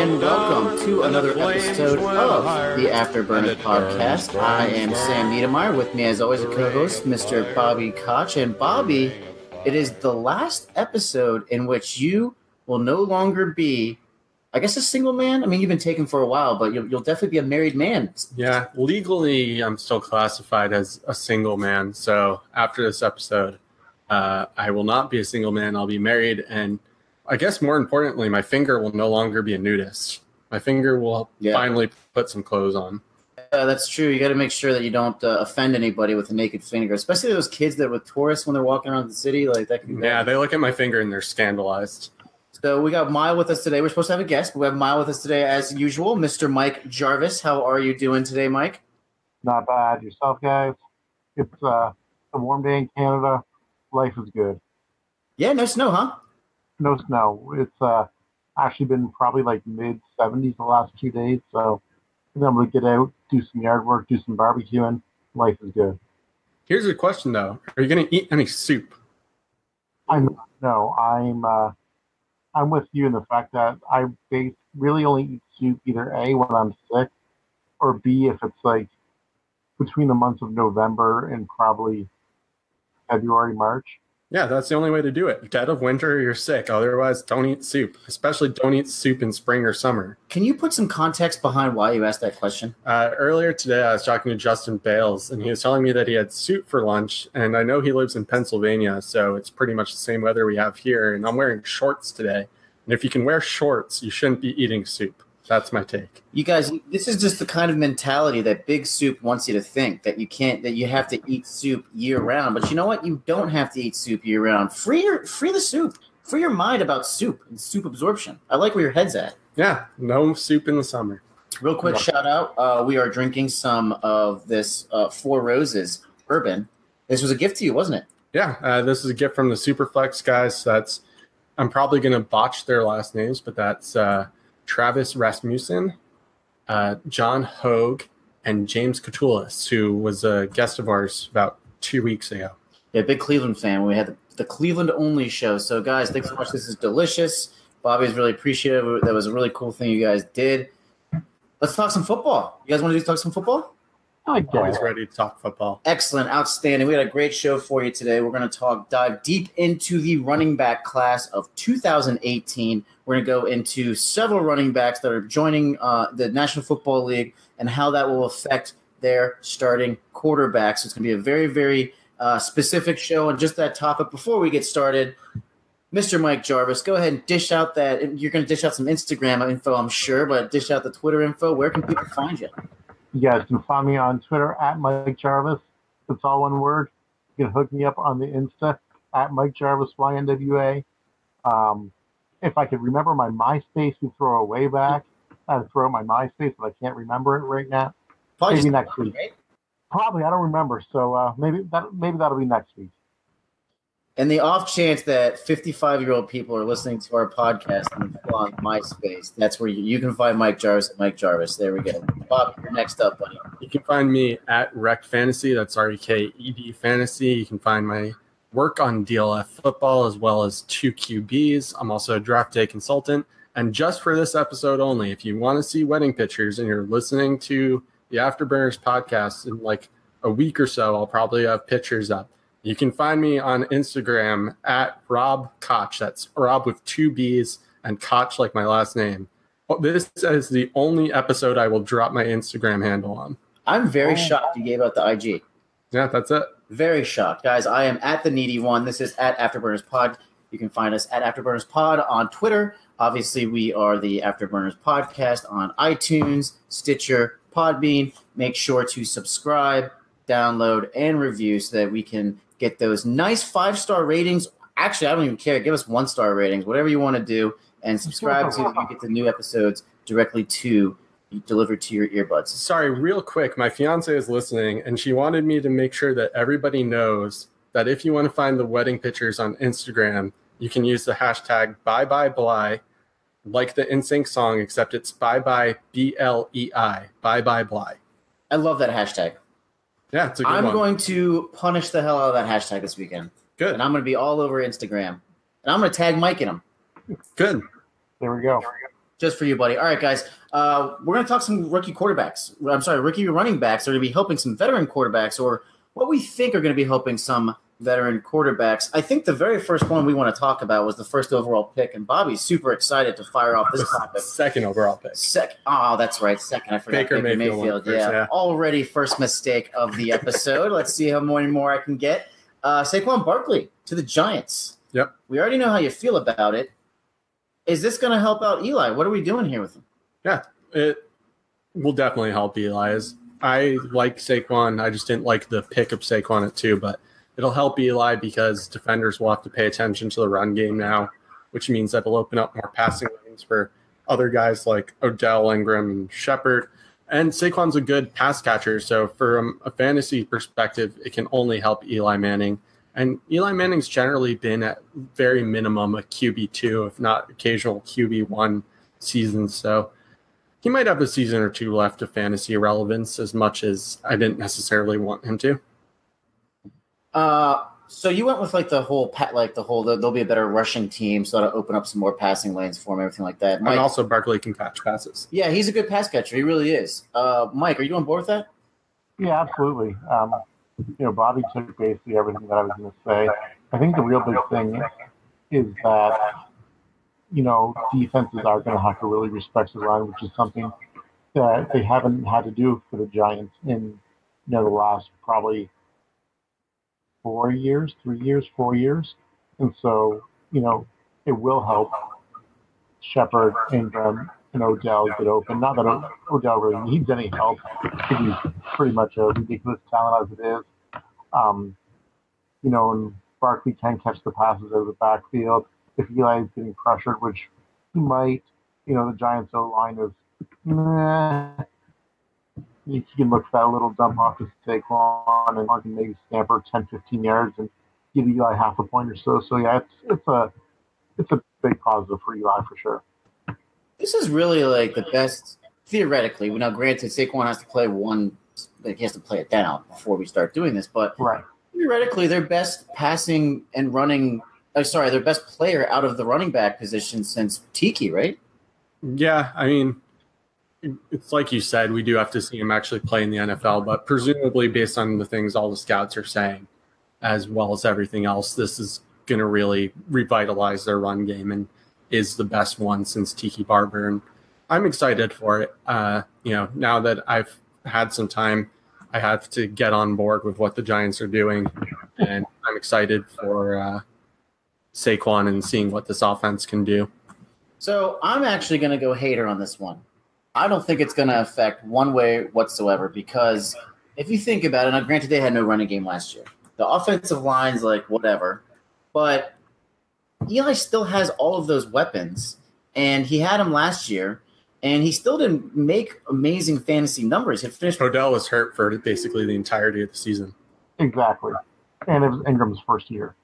and welcome to another episode of the Afterburner Podcast. I am Sam Niedermeyer. With me, as always, a co-host, Mr. Bobby Koch. And Bobby, it is the last episode in which you will no longer be, I guess, a single man. I mean, you've been taken for a while, but you'll definitely be a married man. Yeah, legally, I'm still classified as a single man. So after this episode, I will not be a single man. I'll be married, and I guess more importantly, my finger will no longer be a nudist. My finger will finally put some clothes on. That's true. You got to make sure that you don't offend anybody with a naked finger, especially those kids that with tourists when they're walking around the city. Like that. Yeah, they look at my finger and they're scandalized. So we got Mile with us today. We're supposed to have a guest, but we have Mile with us today as usual, Mr. Mike Jarvis. How are you doing today, Mike? Not bad. Yourself, guys? It's a warm day in Canada. Life is good. Yeah, no snow, huh? No snow. It's actually been probably like mid-70s the last 2 days, so I'm able to get out, do some yard work, do some barbecuing. Life is good. Here's a question, though. Are you going to eat any soup? I'm with you in the fact that I really only eat soup either A, when I'm sick, or B, if it's like between the months of November and probably February, March. Yeah, that's the only way to do it. Dead of winter, you're sick. Otherwise, don't eat soup. Especially don't eat soup in spring or summer. Can you put some context behind why you asked that question? Earlier today, I was talking to Justin Bales, and he was telling me that he had soup for lunch. And I know he lives in Pennsylvania, so it's pretty much the same weather we have here. And I'm wearing shorts today. And if you can wear shorts, you shouldn't be eating soup. That's my take. You guys, this is just the kind of mentality that Big Soup wants you to think, that you have to eat soup year round. But you know what? You don't have to eat soup year round. Free the soup. Free your mind about soup and soup absorption. I like where your head's at. Yeah, no soup in the summer. Real quick shout out. We are drinking some of this Four Roses Bourbon. This was a gift to you, wasn't it? Yeah, this is a gift from the Superflex guys. I'm probably going to botch their last names, but that's Travis Rasmussen, John Hogue, and James Catullus, who was a guest of ours about 2 weeks ago. Yeah, big Cleveland fan. We had the Cleveland-only show. So, guys, thanks so much. This is delicious. Bobby's really appreciative. That was a really cool thing you guys did. Let's talk some football. You guys want to talk some football? I'm always ready to talk football. Excellent. Outstanding. We got a great show for you today. We're going to dive deep into the running back class of 2018. We're going to go into several running backs that are joining the National Football League and how that will affect their starting quarterbacks. So it's going to be a very, very specific show on just that topic. Before we get started, Mr. Mike Jarvis, go ahead and dish out that. You're going to dish out some Instagram info, I'm sure, but dish out the Twitter info. Where can people find you? You guys can find me on Twitter at Mike Jarvis. It's all one word. You can hook me up on the Insta at Mike Jarvis YNWA. If I could remember my MySpace, we throw a way back. I'd throw out my MySpace, but I can't remember it right now. Maybe next week. Right? Probably, I don't remember. So maybe that'll be next week. And the off chance that 55-year-old people are listening to our podcast on MySpace, that's where you can find Mike Jarvis at Mike Jarvis. There we go. Bob, you're next up, buddy. You can find me at Rec Fantasy. That's REKED Fantasy. You can find my work on DLF football as well as 2QBs. I'm also a draft day consultant. And just for this episode only, if you want to see wedding pictures and you're listening to the Afterburners podcast in like a week or so, I'll probably have pictures up. You can find me on Instagram at Rob Koch. That's Rob with 2 B's and Koch like my last name. This is the only episode I will drop my Instagram handle on. I'm very shocked you gave out the IG. Yeah, that's it. Very shocked. Guys, I am at The Needy One. This is at Afterburners Pod. You can find us at Afterburners Pod on Twitter. Obviously, we are the Afterburners Podcast on iTunes, Stitcher, Podbean. Make sure to subscribe, download, and review so that we can get those nice 5-star ratings. Actually, I don't even care. Give us 1-star ratings, whatever you want to do, and subscribe so you get the new episodes directly delivered to your earbuds. Sorry, real quick. My fiance is listening, and she wanted me to make sure that everybody knows that if you want to find the wedding pictures on Instagram, you can use the hashtag ByeByeBly, like the NSYNC song, except it's ByeBye, BLEI, ByeByeBly. I love that hashtag. Yeah, it's a good one. I'm going to punish the hell out of that hashtag this weekend. Good. And I'm going to be all over Instagram. And I'm going to tag Mike in them. Good. There we go. Just for you, buddy. All right, guys. We're going to talk some rookie quarterbacks. I'm sorry, rookie running backs are going to be helping some veteran quarterbacks, or what we think are going to be helping some veteran quarterbacks. I think the very first one we want to talk about was the first overall pick, and Bobby's super excited to fire off this topic. Second overall pick. Oh, that's right. Second. I forgot. Baker Mayfield. Yeah. Already first mistake of the episode. Let's see how many more I can get. Saquon Barkley to the Giants. Yep. We already know how you feel about it. Is this going to help out Eli? What are we doing here with him? Yeah, it will definitely help Eli. I like Saquon. I just didn't like the pick of Saquon at 2, but it'll help Eli because defenders will have to pay attention to the run game now, which means that it'll open up more passing lanes for other guys like Odell, Ingram, and Shepard. And Saquon's a good pass catcher, so from a fantasy perspective, it can only help Eli Manning. And Eli Manning's generally been at very minimum a QB2, if not occasional QB1 season. So he might have a season or two left of fantasy relevance, as much as I didn't necessarily want him to. So you went with there'll be a better rushing team, so that'll open up some more passing lanes for him, everything like that. Mike, and also Barkley can catch passes. Yeah, he's a good pass catcher. He really is. Mike, are you on board with that? Yeah, absolutely. Bobby took basically everything that I was going to say. I think the real big thing is that, defenses are going to have to really respect the line, which is something that they haven't had to do for the Giants in, the last probably 4 years. And so, it will help Shepard, Ingram, and Odell get open. Not that Odell really needs any help, because he's pretty much a ridiculous talent as it is. And Barkley can catch the passes out of the backfield. If Eli is getting pressured, which he might, the Giants' O-line is, you can look for that little dump off to Saquon and can maybe scamper 10, 15 yards and give Eli half a point or so. So, yeah, it's a big positive for Eli for sure. This is really like the best, theoretically. Now, granted, Saquon has to play he has to play it down before we start doing this, but right. Theoretically, their best passing and running, their best player out of the running back position since Tiki, right? Yeah, I mean, it's like you said, we do have to see him actually play in the NFL, but presumably based on the things all the scouts are saying, as well as everything else, this is going to really revitalize their run game and is the best one since Tiki Barber. And I'm excited for it. Now that I've had some time, I have to get on board with what the Giants are doing, and I'm excited for Saquon and seeing what this offense can do. So I'm actually going to go hater on this one. I don't think it's going to affect one way whatsoever, because if you think about it, now granted they had no running game last year. The offensive line's like whatever, but Eli still has all of those weapons, and he had them last year, and he still didn't make amazing fantasy numbers. He finished. Odell was hurt for basically the entirety of the season. Exactly. And it was Ingram's first year.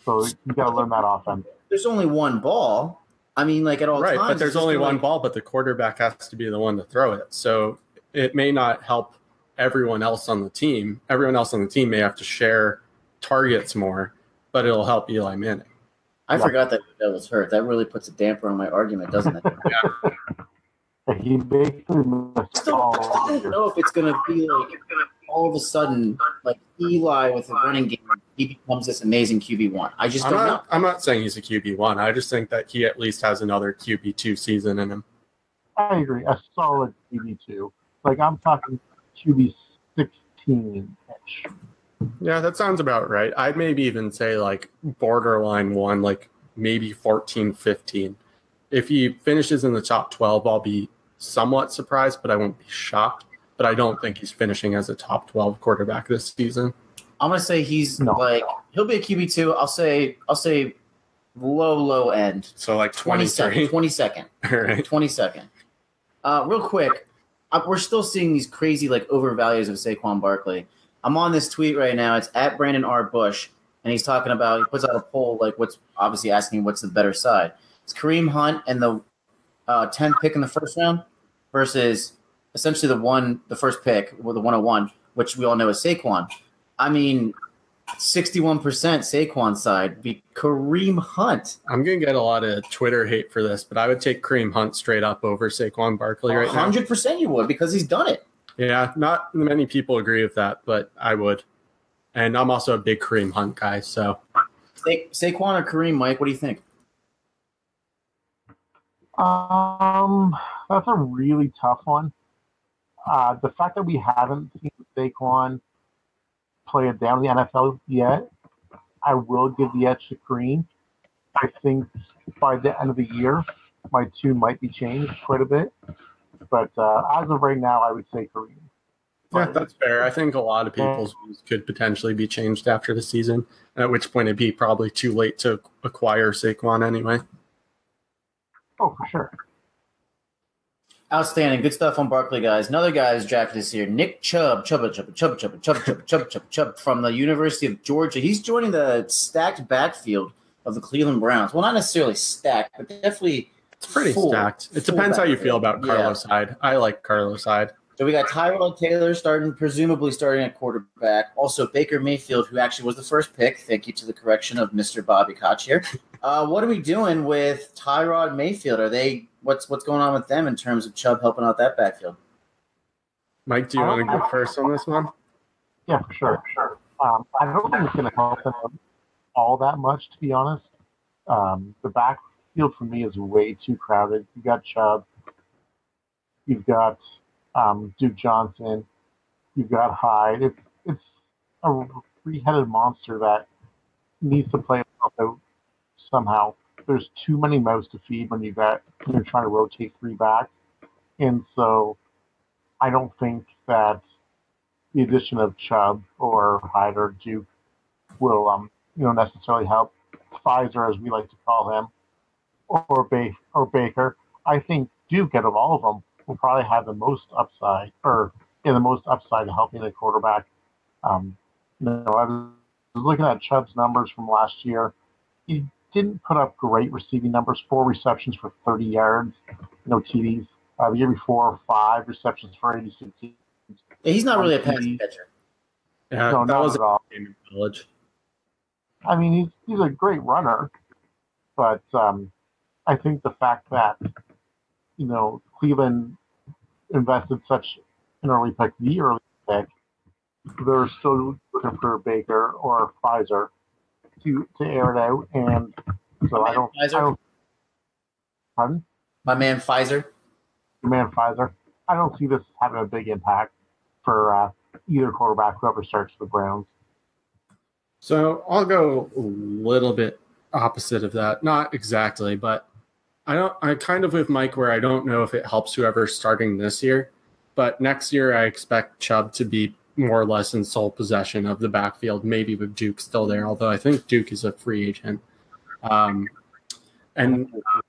So you got to learn that offense. There's only one ball. I mean, like at all times. Right, but there's only one ball, but the quarterback has to be the one to throw it. So it may not help everyone else on the team. Everyone else on the team may have to share targets more, but it'll help Eli Manning. I forgot that was hurt. That really puts a damper on my argument, doesn't it? Yeah. He basically missed all I don't know if it's going to be like all of a sudden, like Eli with a running game, he becomes this amazing QB1. I just don't know. I'm not saying he's a QB1. I just think that he at least has another QB2 season in him. I agree. A solid QB2. Like, I'm talking QB16-ish. Yeah, that sounds about right. I'd maybe even say like borderline 1, like maybe 14, 15. If he finishes in the top 12, I'll be somewhat surprised, but I won't be shocked. But I don't think he's finishing as a top 12 quarterback this season. I'm gonna say he'll be a QB2. I'll say low end. So like 22nd. 22nd. All right. 22nd. Real quick, we're still seeing these crazy like overvalues of Saquon Barkley. I'm on this tweet right now. It's at Brandon R. Bush, and he's talking about, he puts out a poll, like what's obviously asking what's the better side. It's Kareem Hunt and the 10th pick in the first round versus essentially the first pick with the 101, which we all know is Saquon. I mean, 61% Saquon side be Kareem Hunt. I'm going to get a lot of Twitter hate for this, but I would take Kareem Hunt straight up over Saquon Barkley right now. 100% you would, because he's done it. Yeah, not many people agree with that, but I would. And I'm also a big Kareem Hunt guy, so. Saquon or Kareem, Mike, what do you think? That's a really tough one. The fact that we haven't seen Saquon play it down in the NFL yet, I will give the edge to Kareem. I think by the end of the year, my tune might be changed quite a bit. But as of right now, I would say Kareem. Yeah, that's fair. I think a lot of people's views could potentially be changed after the season, at which point it'd be probably too late to acquire Saquon anyway. Oh, for sure. Outstanding. Good stuff on Barkley, guys. Another guy who's drafted this year, Nick Chubb from the University of Georgia. He's joining the stacked backfield of the Cleveland Browns. Well, not necessarily stacked, but definitely it's pretty stacked. It depends how you feel about Carlos Hyde. I like Carlos Hyde. So we got Tyrod Taylor presumably starting at quarterback. Also Baker Mayfield, who actually was the first pick. Thank you to the correction of Mr. Bobby Koch here. What are we doing with Tyrod Mayfield? What's going on with them in terms of Chubb helping out that backfield? Mike, do you want to go first on this one? Yeah, for sure. I don't think it's going to help them all that much, to be honest. The backfield for me is way too crowded. You've got Chubb. You've got Duke Johnson. You've got Hyde. It's a three-headed monster that needs to play itself out somehow. There's too many mouths to feed when you're trying to rotate three backs. And so I don't think that the addition of Chubb or Hyde or Duke will necessarily help Pfizer, as we like to call him, or Baker. I think Duke, out of all of them, will probably have the most upside, to helping the quarterback. I was looking at Chubb's numbers from last year. He didn't put up great receiving numbers, 4 receptions for 30 yards, no TDs. The year before, 5 receptions for 86 yards. Yeah, he's not really a passing catcher. Yeah, no, that not was at all. a game in college. I mean, he's a great runner, but I think the fact that Cleveland invested such an early pick, they're still looking for Baker or Pfizer to air it out, and so I don't. Pardon? My man Pfizer. Your man Pfizer. I don't see this having a big impact for either quarterback, whoever starts the Browns. So I'll go a little bit opposite of that. Not exactly, but I kind of with Mike where I don't know if it helps whoever's starting this year, but next year I expect Chubb to be more or less in sole possession of the backfield, maybe with Duke still there, although I think Duke is a free agent. And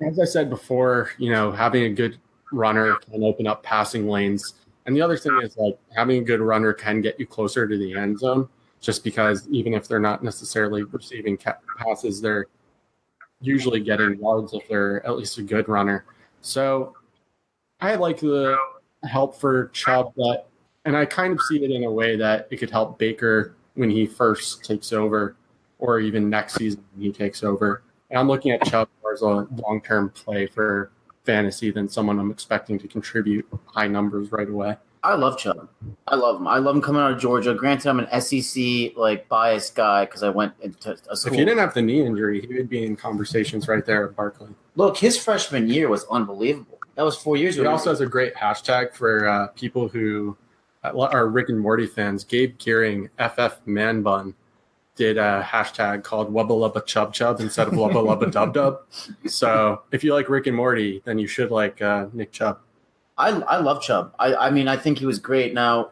as I said before, having a good runner can open up passing lanes. And the other thing is, like, having a good runner can get you closer to the end zone, just because even if they're not necessarily receiving passes, they're usually getting yards if they're at least a good runner. So I like the help for Chubb, and I kind of see it in a way that it could help Baker when he first takes over, or even next season when he takes over. And I'm looking at Chubb as a long-term play for fantasy than someone I'm expecting to contribute high numbers right away. I love Chubb. I love him. I love him coming out of Georgia. Granted, I'm an SEC biased guy because I went into a school. If he didn't have the knee injury, he would be in conversations right there at Barkley. Look, his freshman year was unbelievable. That was 4 years ago. He also has a great hashtag for people who are Rick and Morty fans. Gabe Gearing, FF Man Bun, did a hashtag called Wubba Lubba Chub Chub instead of Wubba Lubba Dub Dub. So if you like Rick and Morty, then you should like Nick Chubb. I love Chubb. I mean, I think he was great. Now,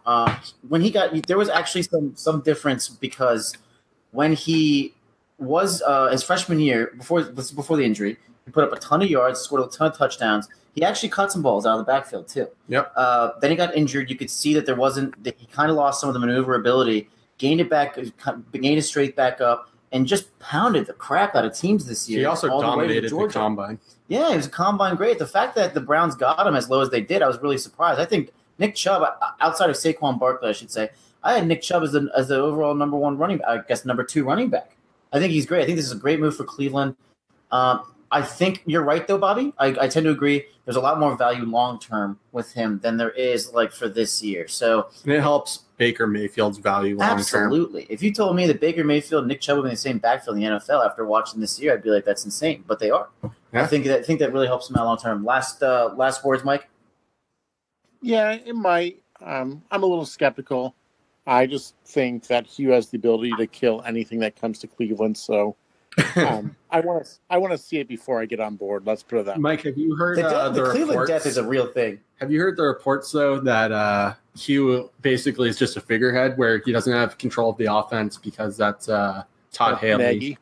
when there was actually some difference because when he was his freshman year, before the injury, he put up a ton of yards, scored a ton of touchdowns. He actually caught some balls out of the backfield too. Yep. Then he got injured. You could see that he kind of lost some of the maneuverability, gained his strength back up, and just pounded the crap out of teams this year. He also dominated the combine. Yeah, he was a combine great. The fact that the Browns got him as low as they did, I was really surprised. I think Nick Chubb, outside of Saquon Barkley, I should say, I had Nick Chubb as the overall number one running back, I guess number 2 running back. I think he's great. I think this is a great move for Cleveland. I think you're right, though, Bobby. I tend to agree. There's a lot more value long-term with him than there is, like, for this year. So it helps Baker Mayfield's value long-term. Absolutely. If you told me that Baker Mayfield and Nick Chubb would be in the same backfield in the NFL after watching this year, I'd be like, that's insane. But they are. Yeah. I think that really helps them out long-term. Last words, Mike? Yeah, it might. I'm a little skeptical. I just think that Hugh has the ability to kill anything that comes to Cleveland, so I want to see it before I get on board. Let's put it that way. Mike, have you heard the Cleveland death is a real thing? Have you heard the reports though that Hugh basically is just a figurehead where he doesn't have control of the offense because that's Todd Haley Nagy.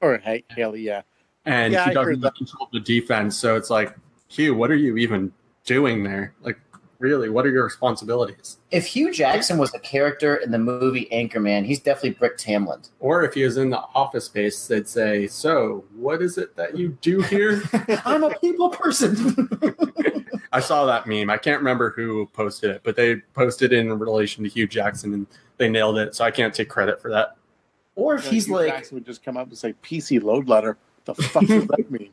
Or Haley, yeah, and he doesn't have control of the defense. So it's like, Hugh, what are you even doing there? Like, really, what are your responsibilities? If Hugh Jackson was a character in the movie Anchorman, he's definitely Brick Tamland. Or if he was in the Office Space, they'd say, so what is it that you do here? I'm a people person. I saw that meme. I can't remember who posted it, but they posted it in relation to Hugh Jackson, and they nailed it, so I can't take credit for that. Or if he's Hugh like... Jackson would just come up and say, PC load letter. The fuck does that mean?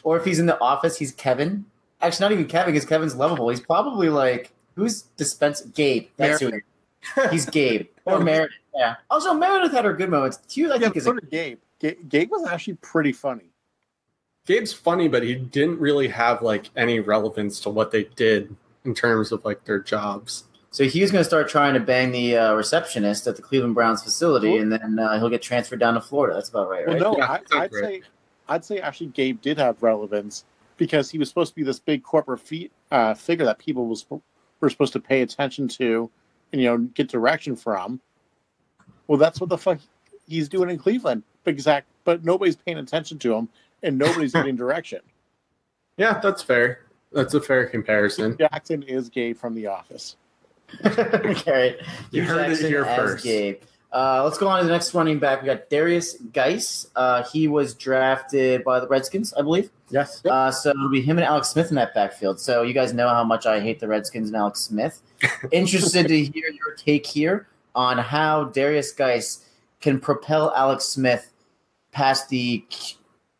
Or if he's in the office, he's Kevin. Actually, not even Kevin, because Kevin's lovable. He's probably like, who's Gabe. That's who he's Gabe. Or Meredith. Yeah. Also, Meredith had her good moments. Hugh, I think, is Gabe. Gabe was actually pretty funny. Gabe's funny, but he didn't really have like any relevance to what they did in terms of like their jobs. So Hugh's going to start trying to bang the receptionist at the Cleveland Browns facility, and then he'll get transferred down to Florida. That's about right, right? Well, no, yeah, I'd say actually Gabe did have relevance, because he was supposed to be this big corporate figure that people were supposed to pay attention to and, get direction from. Well, that's what the fuck he's doing in Cleveland. But nobody's paying attention to him, and nobody's getting direction. Yeah, that's fair. That's a fair comparison. Jackson is Gabe from The Office. Okay. You heard it here first. Gabe. Let's go on to the next running back. We got Darius Geis. He was drafted by the Redskins, I believe. Yes. So it'll be him and Alex Smith in that backfield. So you guys know how much I hate the Redskins and Alex Smith. Interested to hear your take here on how Darius Geis can propel Alex Smith past the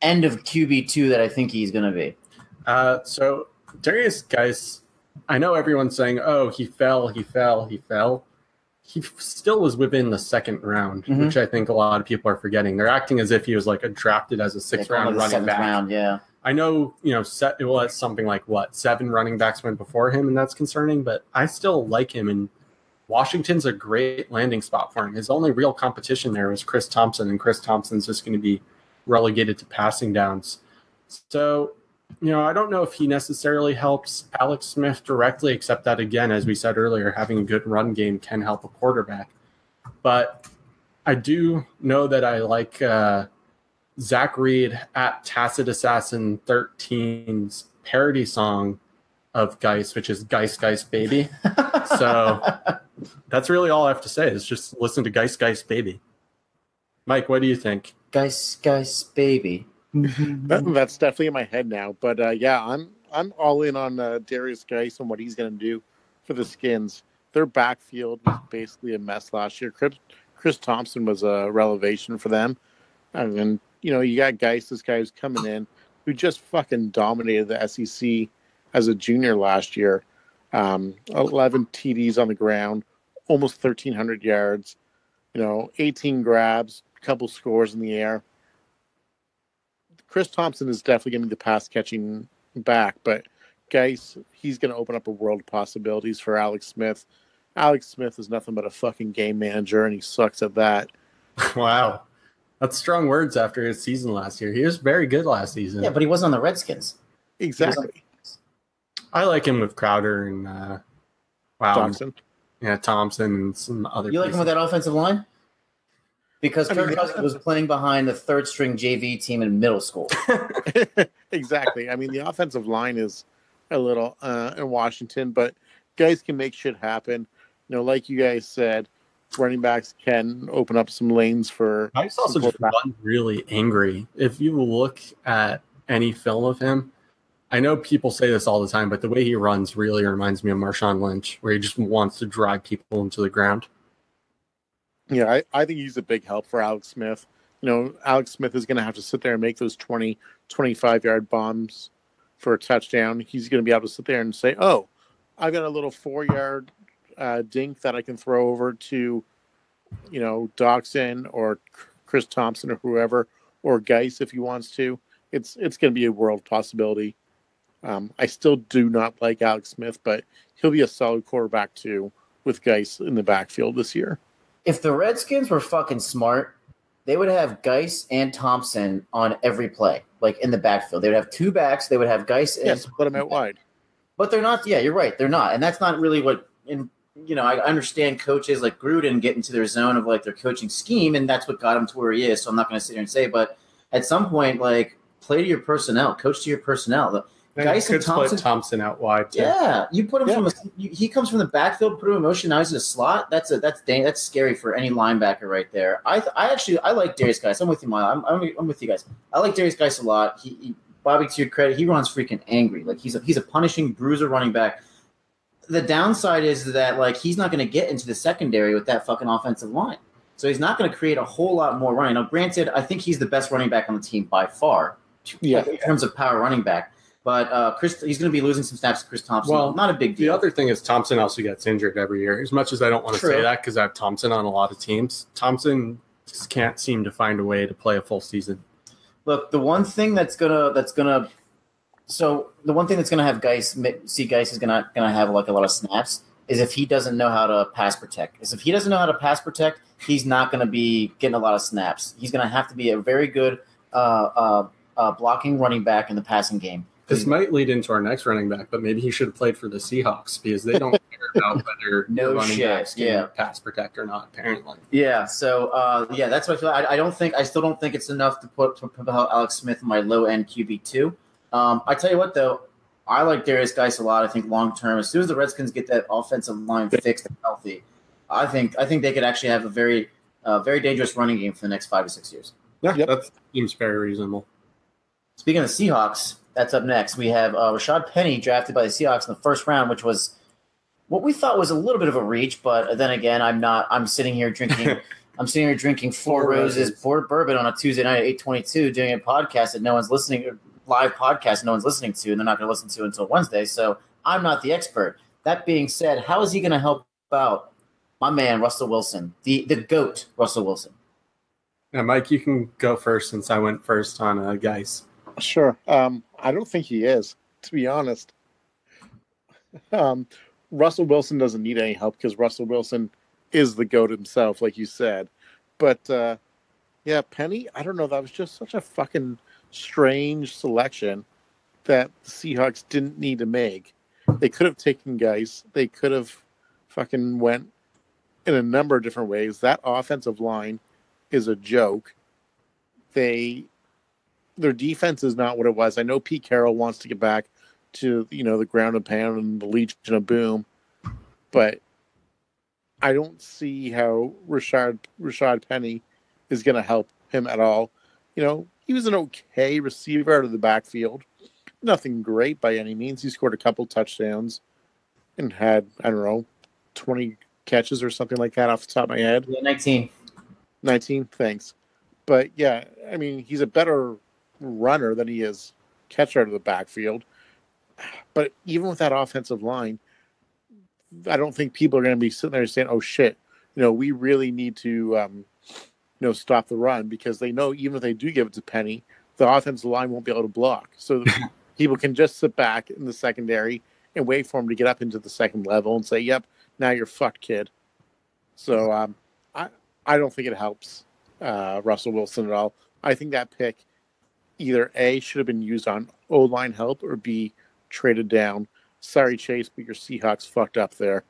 end of QB2 that I think he's going to be. So Darius Geis, I know everyone's saying, oh, he fell. He still was within the second round, which I think a lot of people are forgetting. They're acting as if he was like drafted as a sixth-round running back. Round, yeah. I know, it was something like, 7 running backs went before him, and that's concerning, but I still like him, and Washington's a great landing spot for him. His only real competition there was Chris Thompson, and Chris Thompson's just going to be relegated to passing downs. So, I don't know if he necessarily helps Alex Smith directly, except that, again, as we said earlier, having a good run game can help a quarterback. But I do know that I like Zach Reed at Tacit Assassin 13's parody song of Geis, which is Geis, Geis, Baby. So that's really all I have to say is just listen to Geis, Geis, Baby. Mike, what do you think? Geis, Geis, Baby. That's definitely in my head now. But yeah, I'm all in on Darius Geis and what he's going to do for the Skins. Their backfield was basically a mess last year. Chris Thompson was a revelation for them. And then, you got Geis, this guy who's coming in, who just fucking dominated the SEC as a junior last year. 11 TDs on the ground, almost 1,300 yards, 18 grabs, a couple scores in the air. Chris Thompson is definitely going to be the pass-catching back, but Geis, he's going to open up a world of possibilities for Alex Smith. Alex Smith is nothing but a fucking game manager, and he sucks at that. Wow. That's strong words after his season last year. He was very good last season. Yeah, but he wasn't on the Redskins. Exactly. I like him with Crowder and Thompson. Yeah, Thompson and some other You like him with that offensive line? Because Kirk Cousins was playing behind the third-string JV team in middle school. Exactly. I mean, the offensive line is a little in Washington, but guys can make shit happen. Like you guys said, running backs can open up some lanes for... I also just run really angry. If you look at any film of him, I know people say this all the time, but the way he runs really reminds me of Marshawn Lynch, where he just wants to drive people into the ground. Yeah, I think he's a big help for Alex Smith. Alex Smith is going to have to sit there and make those 20, 25-yard bombs for a touchdown. He's going to be able to sit there and say, oh, I've got a little 4-yard dink that I can throw over to, Doxson or Chris Thompson or whoever, or Geis if he wants to. It's going to be a world possibility. I still do not like Alex Smith, but he'll be a solid quarterback too with Geis in the backfield this year. If the Redskins were fucking smart, they would have Geis and Thompson on every play, like in the backfield. They would have two backs. They would have Geis and put them out wide. But they're not. Yeah, you're right. They're not, and that's not really what. I understand coaches like Gruden get into their zone of like their coaching scheme, and that's what got him to where he is. So I'm not going to sit here and say, but at some point, like play to your personnel, coach to your personnel. Geis and Thompson out wide too. Yeah, you put him he comes from the backfield, put him in motion. Now he's in a slot. That's scary for any linebacker right there. I like Darius Geis. I'm with you, Mile. I'm with you guys. I like Darius Geis a lot. Bobby, to your credit, he runs freaking angry. Like he's a punishing bruiser running back. The downside is that like he's not going to get into the secondary with that fucking offensive line. So he's not going to create a whole lot more running. Now, granted, I think he's the best running back on the team by far. In terms of power running back. But he's going to be losing some snaps to Chris Thompson. Well, not a big deal. The other thing is Thompson also gets injured every year. As much as I don't want to say that because I have Thompson on a lot of teams, Thompson just can't seem to find a way to play a full season. Look, the one thing that's gonna have Geis is gonna have like a lot of snaps is if he doesn't know how to pass protect. If he doesn't know how to pass protect, he's not going to be getting a lot of snaps. He's going to have to be a very good blocking running back in the passing game. This might lead into our next running back, but maybe he should have played for the Seahawks because they don't care about whether running backs can pass protect or not, apparently. Yeah, so that's what I feel. I still don't think it's enough to put Alex Smith in my low end QB2. I tell you what, though, I like Darius Geis a lot. I think long term, as soon as the Redskins get that offensive line fixed and healthy, I think they could actually have a very dangerous running game for the next 5 to 6 years. Yeah, that seems very reasonable. Speaking of the Seahawks, that's up next. We have Rashad Penny drafted by the Seahawks in the first round, which was what we thought was a little bit of a reach. But then again, I'm sitting here drinking. I'm sitting here drinking Four Roses bourbon on a Tuesday night at 8:22, doing a podcast that no one's listening, live podcast no one's listening to, and they're not going to listen to until Wednesday. So I'm not the expert. That being said, how is he going to help out my man Russell Wilson, the GOAT Russell Wilson? Yeah, Mike, you can go first since I went first on Geis. Sure. I don't think he is, to be honest. Russell Wilson doesn't need any help because Russell Wilson is the GOAT himself, like you said. But, Penny, I don't know. That was just such a fucking strange selection that the Seahawks didn't need to make. They could have taken Geis. They could have fucking went in a number of different ways. That offensive line is a joke. Their defense is not what it was. I know Pete Carroll wants to get back to, the ground and pound and the Legion of Boom, but I don't see how Rashad Penny is going to help him at all. He was an okay receiver out of the backfield. Nothing great by any means. He scored a couple touchdowns and had, 20 catches or something like that off the top of my head. Yeah, 19. 19, thanks. But, he's a better runner than he is catcher out of the backfield. But even with that offensive line, I don't think people are going to be sitting there saying, oh, shit, we really need to, stop the run, because they know even if they do give it to Penny, the offensive line won't be able to block. So people can just sit back in the secondary and wait for him to get up into the second level and say, yep, now you're fucked, kid. So I don't think it helps Russell Wilson at all. I think that pick either A, should have been used on O-line help, or B, traded down. Sorry, Chase, but your Seahawks fucked up there.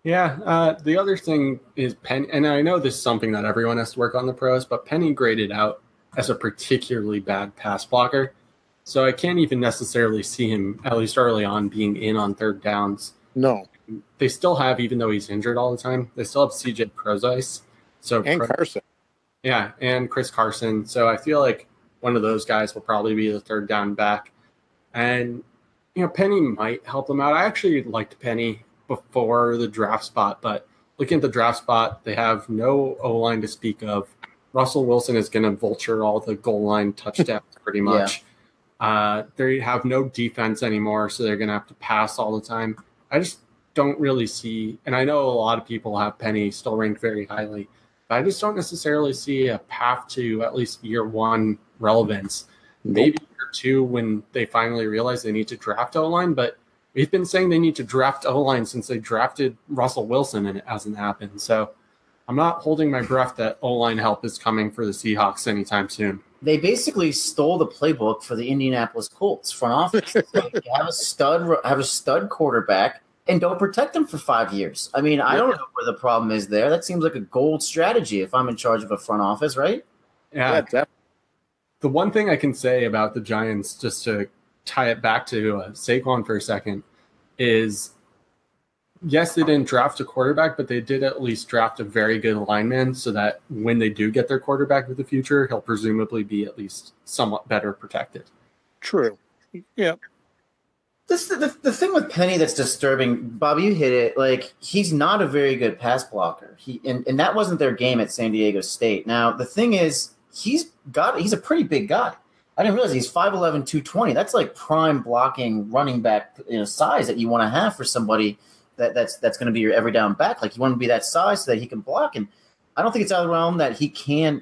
Yeah, the other thing is Penny, and I know this is something that everyone has to work on the pros, but Penny graded out as a particularly bad pass blocker. So I can't even necessarily see him, at least early on, being in on third downs. No. They still have, even though he's injured all the time, they still have CJ Prozice. And Carson. Yeah, and Chris Carson. So I feel like one of those guys will probably be the third down back. And, Penny might help them out. I actually liked Penny before the draft spot, but looking at the draft spot, they have no O-line to speak of. Russell Wilson is going to vulture all the goal line touchdowns pretty much. They have no defense anymore, so they're going to have to pass all the time. I just don't really see, and I know a lot of people have Penny still ranked very highly, but I just don't necessarily see a path to at least year one relevance. Maybe year two when they finally realize they need to draft O-line, but we've been saying they need to draft O-line since they drafted Russell Wilson and it hasn't happened. So I'm not holding my breath that O-line help is coming for the Seahawks anytime soon. They basically stole the playbook for the Indianapolis Colts front office. Like, have a stud quarterback and don't protect him for 5 years. I mean, I don't know where the problem is there. That seems like a gold strategy if I'm in charge of a front office, right? Yeah, definitely. The one thing I can say about the Giants, just to tie it back to Saquon for a second, is yes, they didn't draft a quarterback, but they did at least draft a very good lineman so that when they do get their quarterback of the future, he'll presumably be at least somewhat better protected. True. Yeah. The thing with Penny that's disturbing, Bob, you hit it. Like, he's not a very good pass blocker. And that wasn't their game at San Diego State. Now, the thing is, he's a pretty big guy. I didn't realize he's 5'11", 220. That's like prime blocking running back size that you want to have for somebody that's going to be your every down back. Like, you want to be that size so that he can block. And I don't think it's out of the realm that he can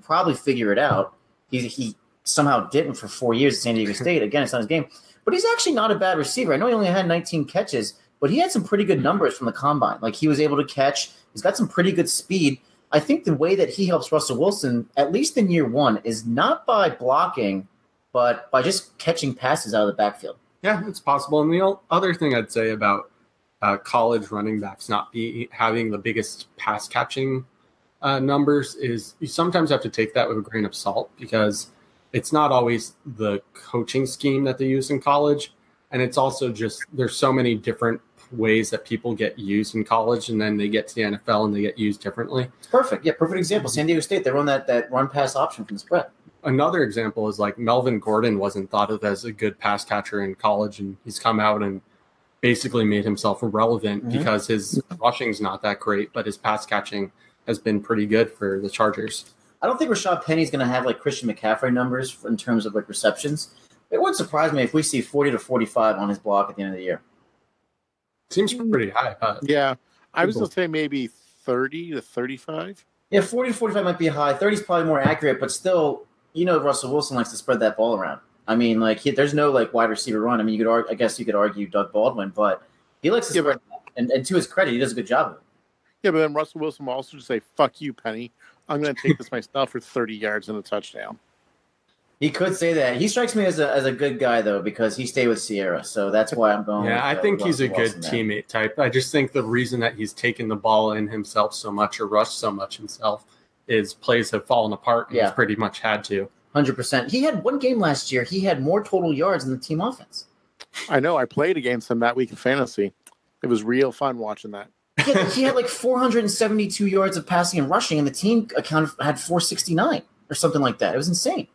probably figure it out. He somehow didn't for 4 years at San Diego State. Again, it's not his game. But he's actually not a bad receiver. I know he only had 19 catches, but he had some pretty good numbers from the combine. Like, he was able to catch. He's got some pretty good speed. I think the way that he helps Russell Wilson, at least in year one, is not by blocking, but by just catching passes out of the backfield. Yeah, it's possible. And the other thing I'd say about college running backs not having the biggest pass catching numbers is you sometimes have to take that with a grain of salt because it's not always the coaching scheme that they use in college. And it's also just there's so many different ways that people get used in college and then they get to the NFL and they get used differently. It's perfect. Yeah, perfect example. San Diego State, they run that run pass option from the spread. Another example is like Melvin Gordon wasn't thought of as a good pass catcher in college, and he's come out and basically made himself irrelevant because his rushing's not that great, but his pass catching has been pretty good for the Chargers. I don't think Rashad Penny's going to have like Christian McCaffrey numbers in terms of like receptions. It wouldn't surprise me if we see 40 to 45 on his block at the end of the year. Seems pretty high. Yeah, I was going to say maybe 30 to 35. Yeah, 40 to 45 might be high. 30 is probably more accurate, but still, Russell Wilson likes to spread that ball around. I mean, like there's no like wide receiver run. I mean, I guess you could argue Doug Baldwin, but he likes to spread that. And to his credit, he does a good job of it. Yeah, but then Russell Wilson will also just say, "Fuck you, Penny. I'm going to take this myself for 30 yards and a touchdown." He could say that. He strikes me as a good guy, though, because he stayed with Sierra. So that's why I'm going. Yeah, I think he's a good teammate type. I just think the reason that he's taken the ball in himself so much or rushed so much himself is plays have fallen apart. And he's pretty much had to. 100%. He had one game last year. He had more total yards than the team offense. I know. I played against him that week in fantasy. It was real fun watching that. He had like 472 yards of passing and rushing, and the team had 469 or something like that. It was insane.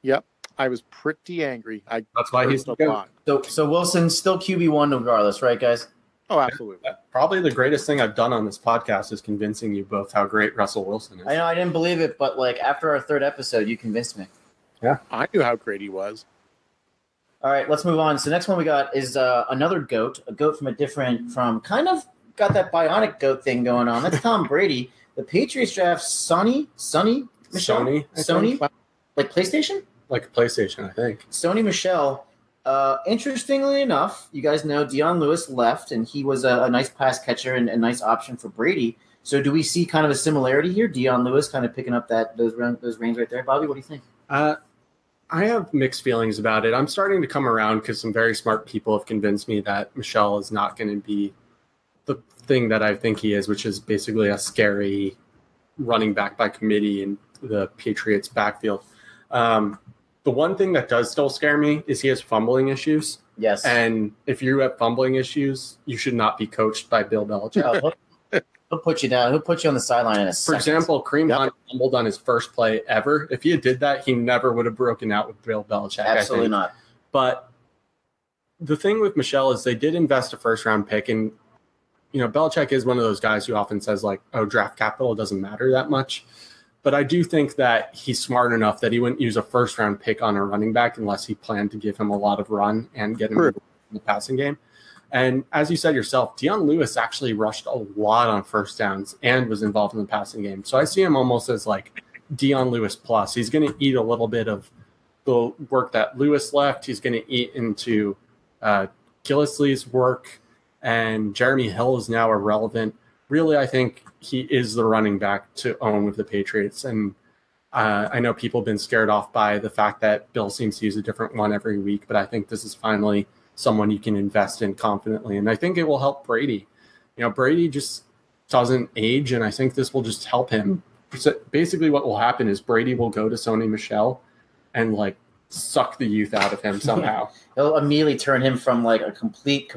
Yep. I was pretty angry. That's why he's the GOAT. So Wilson's still QB1 regardless, right, guys? Oh, absolutely. Probably the greatest thing I've done on this podcast is convincing you both how great Russell Wilson is. I know I didn't believe it, but like after our third episode, you convinced me. Yeah. I knew how great he was. All right, let's move on. So next one we got is another GOAT, a GOAT from kind of got that bionic GOAT thing going on. That's Tom Brady. The Patriots draft Sony, like PlayStation? Like a PlayStation, I think. Sony Michel. Interestingly enough, you guys know Dion Lewis left, and he was a nice pass catcher and a nice option for Brady. So do we see kind of a similarity here? Dion Lewis kind of picking up those reins right there. Bobby, what do you think? I have mixed feelings about it. I'm starting to come around because some very smart people have convinced me that Michel is not going to be the thing that I think he is, which is basically a scary running back by committee in the Patriots backfield. The one thing that does still scare me is he has fumbling issues. Yes. And if you have fumbling issues, you should not be coached by Bill Belichick. He'll put you down. He'll put you on the sideline in a second. For example, Kareem Hunt fumbled on his first play ever. If he did that, he never would have broken out with Bill Belichick. Absolutely not. But the thing with Michel is they did invest a first-round pick, and Belichick is one of those guys who often says like, oh, draft capital doesn't matter that much. But I do think that he's smart enough that he wouldn't use a first-round pick on a running back unless he planned to give him a lot of run and get him in the passing game. And as you said yourself, Dion Lewis actually rushed a lot on first downs and was involved in the passing game. So I see him almost as like Dion Lewis plus. He's going to eat a little bit of the work that Lewis left. He's going to eat into Gillislee's work, and Jeremy Hill is now irrelevant. Really, I think he is the running back to own with the Patriots. And I know people have been scared off by the fact that Bill seems to use a different one every week, but I think this is finally someone you can invest in confidently. And I think it will help Brady. Brady just doesn't age, and I think this will just help him. So basically what will happen is Brady will go to Sony Michel and like suck the youth out of him somehow. He'll immediately turn him from like a complete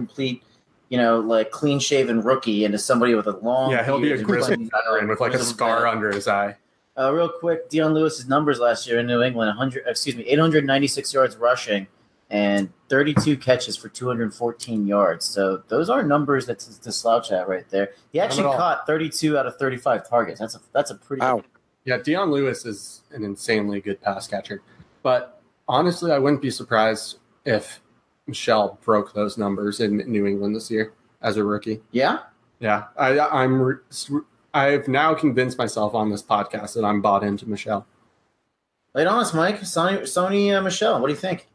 like clean-shaven rookie into somebody with a long he'll be a grizzled veteran with like a scar under his eye. Real quick, Dion Lewis's numbers last year in New England: 896 yards rushing and 32 catches for 214 yards. So those are numbers that's to slouch at right there. He actually caught 32 out of 35 targets. That's a pretty good. Yeah, Dion Lewis is an insanely good pass catcher. But honestly, I wouldn't be surprised if Michelle broke those numbers in New England this year as a rookie. Yeah? Yeah. I've now convinced myself on this podcast that I'm bought into Michelle. Lay it on us, Mike. Sony Michelle, what do you think?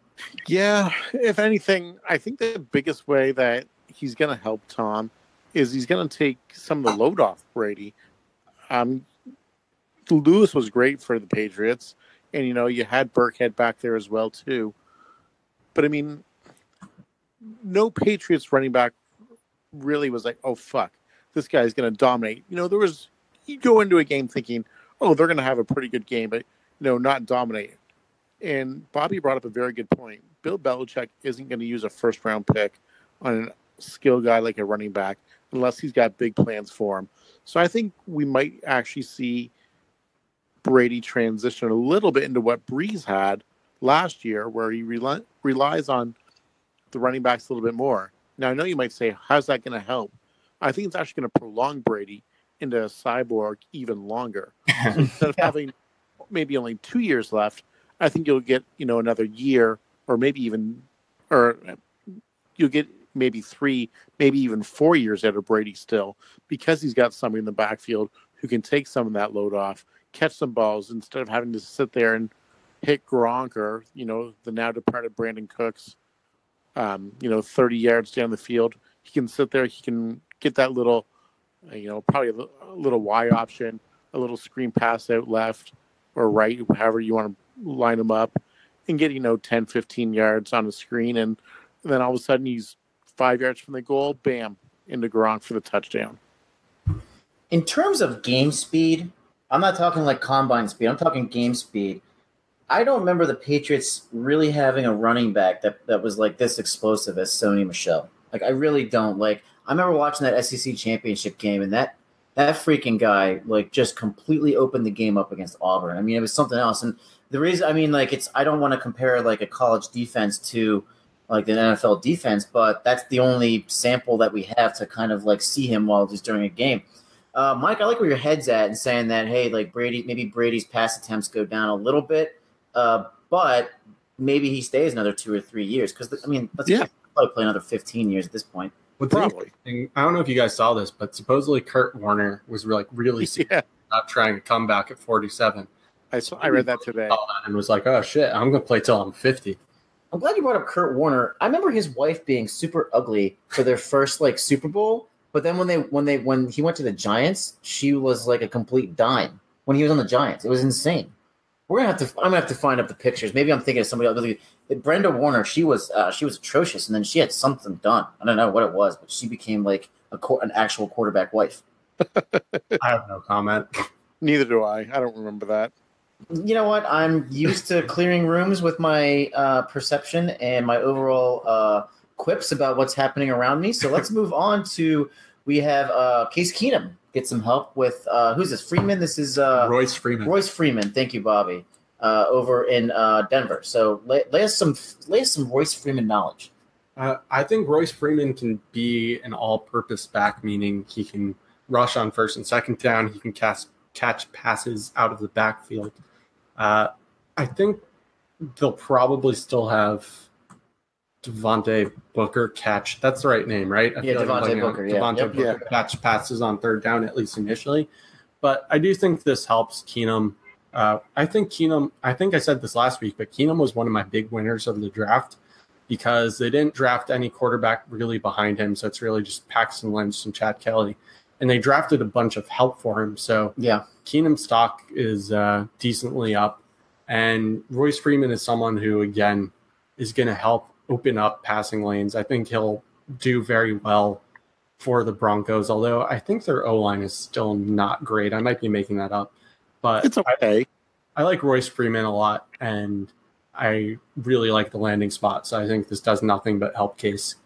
Yeah, if anything, I think the biggest way that he's going to help Tom is he's going to take some of the load off Brady. Lewis was great for the Patriots, and you had Burkhead back there as well too. But I mean, no Patriots running back really was like, oh fuck, this guy's going to dominate. You go into a game thinking, oh, they're going to have a pretty good game, but not dominate. And Bobby brought up a very good point. Bill Belichick isn't going to use a first-round pick on a skill guy like a running back unless he's got big plans for him. So I think we might actually see Brady transition a little bit into what Breeze had last year, where he relies on the running backs a little bit more. Now, I know you might say, how's that going to help? I think it's actually going to prolong Brady into a cyborg even longer. So instead of having maybe only 2 years left, I think you'll get, another year or you'll get maybe 3, maybe even 4 years out of Brady still, because he's got somebody in the backfield who can take some of that load off, catch some balls instead of having to sit there and hit Gronk or, the now departed Brandon Cooks, 30 yards down the field. He can sit there. He can get that little, probably a little Y option, a little screen pass out left or right, however you want to line him up, and get 10, 15 yards on the screen, and then all of a sudden he's 5 yards from the goal, bam, into Gronk for the touchdown. In terms of game speed, I'm not talking like combine speed. I'm talking game speed. I don't remember the Patriots really having a running back that was like this explosive as Sony Michel. Like, I really don't. Like, I remember watching that SEC championship game, and that freaking guy like just completely opened the game up against Auburn. I mean, it was something else. And the reason, I don't want to compare like a college defense to like the NFL defense, but that's the only sample that we have to kind of like see him while he's during a game. Mike, I like where your head's at and saying that, hey, like maybe Brady's pass attempts go down a little bit, but maybe he stays another 2 or 3 years. Because, let's probably play another 15 years at this point. Probably. I don't know if you guys saw this, but supposedly Kurt Warner was really serious about trying to come back at 47. I read that today. And was like, oh, shit, I'm going to play till I'm 50. I'm glad you brought up Kurt Warner. I remember his wife being super ugly for their first like Super Bowl. But then when he went to the Giants, she was like a complete dime when he was on the Giants. It was insane. I'm gonna have to find up the pictures. Maybe I'm thinking of somebody else. Brenda Warner, she was atrocious, and then she had something done. I don't know what it was, but she became like an actual quarterback wife. I have no comment. Neither do I. I don't remember that. You know what? I'm used to clearing rooms with my perception and my overall quips about what's happening around me. So let's move on to, we have Case Keenum get some help with, who's this? Freeman? This is Royce Freeman. Royce Freeman. Thank you, Bobby. Over in Denver. So lay us some Royce Freeman knowledge. I think Royce Freeman can be an all-purpose back, meaning he can rush on first and second down. He can catch passes out of the backfield. I think they'll probably still have Devontae Booker catch. That's the right name, right? Devontae Booker. Devontae Booker catch passes on third down, at least initially. But I do think this helps Keenum. I think I said this last week, but Keenum was one of my big winners of the draft because they didn't draft any quarterback really behind him. So it's really just Paxton Lynch and Chad Kelly. And they drafted a bunch of help for him. So Keenum's stock is decently up. And Royce Freeman is someone who, again, is going to help open up passing lanes. I think he'll do very well for the Broncos, although I think their O-line is still not great. I might be making that up. But it's okay. I like Royce Freeman a lot, and I really like the landing spot. So I think this does nothing but help Case.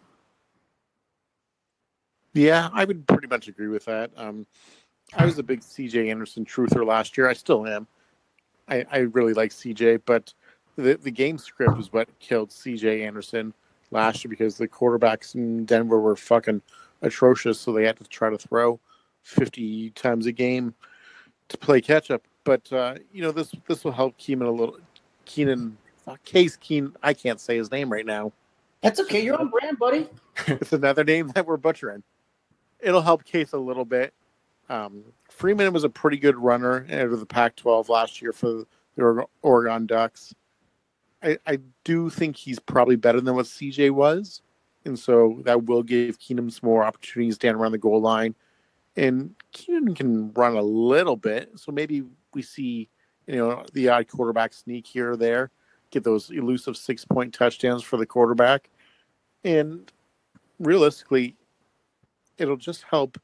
Yeah, I would pretty much agree with that. I was a big C.J. Anderson truther last year. I still am. I really like C.J., but the game script was what killed C.J. Anderson last year because the quarterbacks in Denver were fucking atrocious, so they had to try to throw 50 times a game to play catch up. But this will help Case Keenan. I can't say his name right now. That's okay. You're on brand, buddy. It's another name that we're butchering. It'll help Case a little bit. Freeman was a pretty good runner out of the Pac-12 last year for the Oregon Ducks. I do think he's probably better than what CJ was, and so that will give Keenum some more opportunities to stand around the goal line. And Keenan can run a little bit, so maybe we see the odd quarterback sneak here or there, get those elusive 6-point touchdowns for the quarterback, and realistically, it'll just help.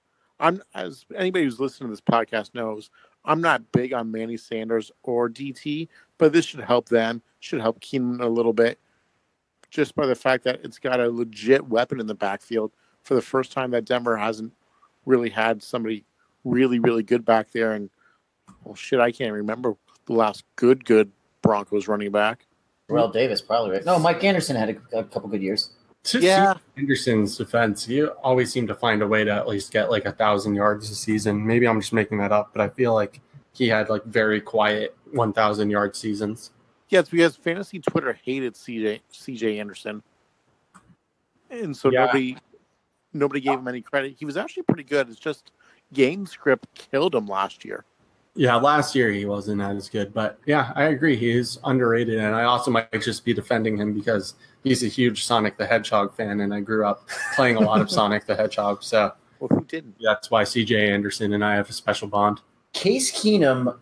As anybody who's listening to this podcast knows, I'm not big on Manny Sanders or DT, but this should help them. Should help Keenan a little bit, just by the fact that it's got a legit weapon in the backfield for the first time that Denver hasn't really had somebody really, really good back there. And I can't remember the last good Broncos running back. Terrell Davis, probably right. No, Mike Anderson had a couple good years. To Anderson's defense, he always seemed to find a way to at least get like 1,000 yards a season. Maybe I'm just making that up, but I feel like he had like very quiet 1,000 yard seasons. Yes, because fantasy Twitter hated CJ Anderson, and so nobody gave him any credit. He was actually pretty good. It's just game script killed him last year. Yeah, last year he wasn't as good, but yeah, I agree. He is underrated, and I also might just be defending him because he's a huge Sonic the Hedgehog fan, and I grew up playing a lot of Sonic the Hedgehog. So, who didn't? That's why CJ Anderson and I have a special bond. Case Keenum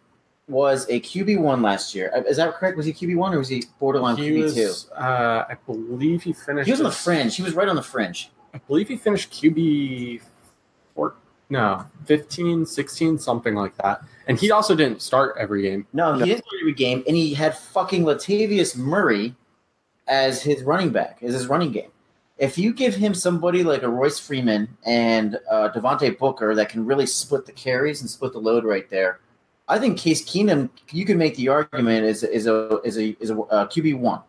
was a QB1 last year. Is that correct? Was he QB1 or was he borderline QB2? I believe he finished. He was on the fringe. He was right on the fringe. I believe he finished QB 15, 16, something like that. And he also didn't start every game. No, he didn't start every game, and he had fucking Latavius Murray as his running back, as his running game. If you give him somebody like a Royce Freeman and Devontae Booker that can really split the carries and split the load right there, I think Case Keenum, you can make the argument is a QB1.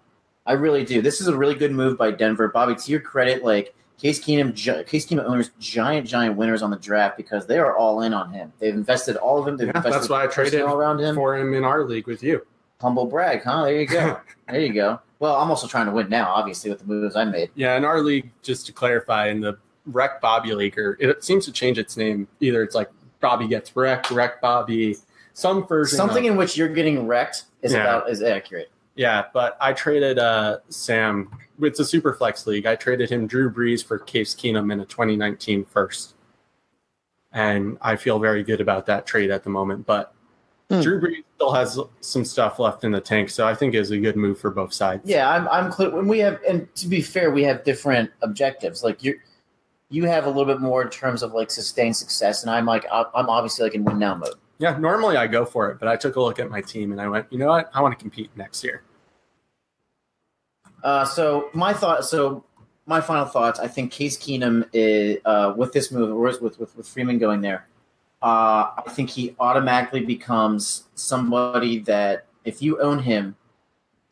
I really do. This is a really good move by Denver, Bobby. To your credit, like Case Keenum owners, giant winners on the draft because they are all in on him. They've invested all of him. That's why I traded around him for him in our league with you. Humble brag, huh? There you go. There you go. Well, I'm also trying to win now, obviously, with the moves I made. Yeah, in our league, just to clarify, in the Wreck Bobby League, it seems to change its name. Either it's like Bobby gets wrecked, Wreck Bobby, some version. Something in which you're getting wrecked is accurate. Yeah, but I traded Sam. It's a super flex league. I traded him Drew Brees for Case Keenum in a 2019 first. And I feel very good about that trade at the moment. But Drew Brees still has some stuff left in the tank, so I think it's a good move for both sides. Yeah, I'm clear. When we have, and to be fair, we have different objectives. Like you have a little bit more in terms of like sustained success, and I'm obviously like in win now mode. Yeah, normally I go for it, but I took a look at my team and I went, you know what? I want to compete next year. So my final thoughts. I think Case Keenum is with this move, with Freeman going there. I think he automatically becomes somebody that if you own him,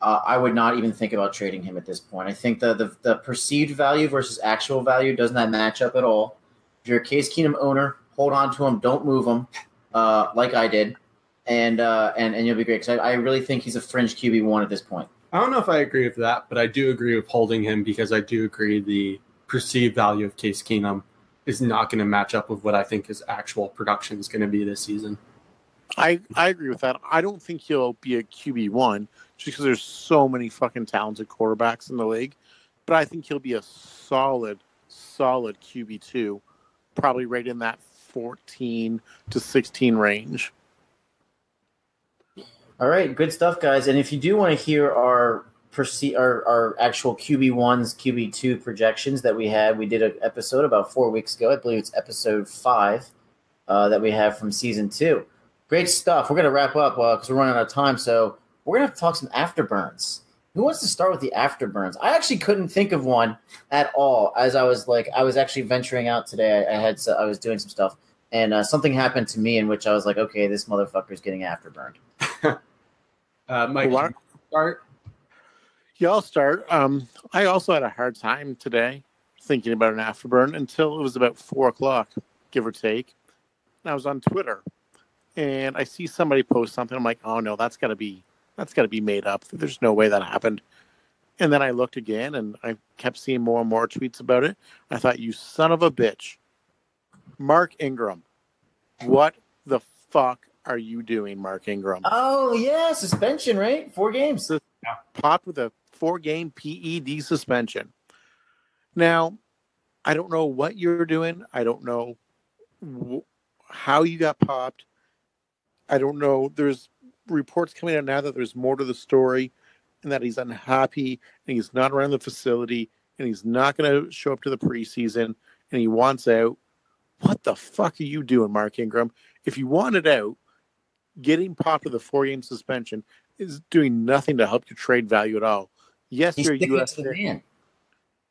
I would not even think about trading him at this point. I think the perceived value versus actual value does not match up at all. If you're a Case Keenum owner, hold on to him. Don't move him like I did, and you'll be great. Because I really think he's a fringe QB1 at this point. I don't know if I agree with that, but I do agree with holding him because I do agree the perceived value of Case Keenum is not going to match up with what I think his actual production is going to be this season. I agree with that. I don't think he'll be a QB1 just because there's so many fucking talented quarterbacks in the league. But I think he'll be a solid QB2, probably right in that 14 to 16 range. All right, good stuff, guys. And if you do want to hear our actual QB1s, QB2 projections that we had, we did an episode about 4 weeks ago. I believe it's episode 5 that we have from season 2. Great stuff. We're going to wrap up because we're running out of time. So we're going to have to talk some afterburns. Who wants to start with the afterburns? I actually couldn't think of one at all. As I was actually venturing out today. I was doing some stuff, and something happened to me in which I was like, okay, this motherfucker's getting afterburned. Mike, start. Yeah, I'll start. I also had a hard time today thinking about an afterburn until it was about 4:00, give or take. And I was on Twitter, and I see somebody post something. I'm like, oh no, that's got to be made up. There's no way that happened. And then I looked again, and I kept seeing more and more tweets about it. I thought, you son of a bitch, Mark Ingram, what the fuck are you doing, Mark Ingram? Oh yeah, suspension, right? 4 games. Popped with a 4-game PED suspension. Now, I don't know what you're doing. I don't know how you got popped. I don't know. There's reports coming out now that there's more to the story and that he's unhappy and he's not around the facility and he's not going to show up to the preseason and he wants out. What the fuck are you doing, Mark Ingram? If you wanted out, getting popped with a 4-game suspension is doing nothing to help your trade value at all. Yes, He's you're sticking US. to the man.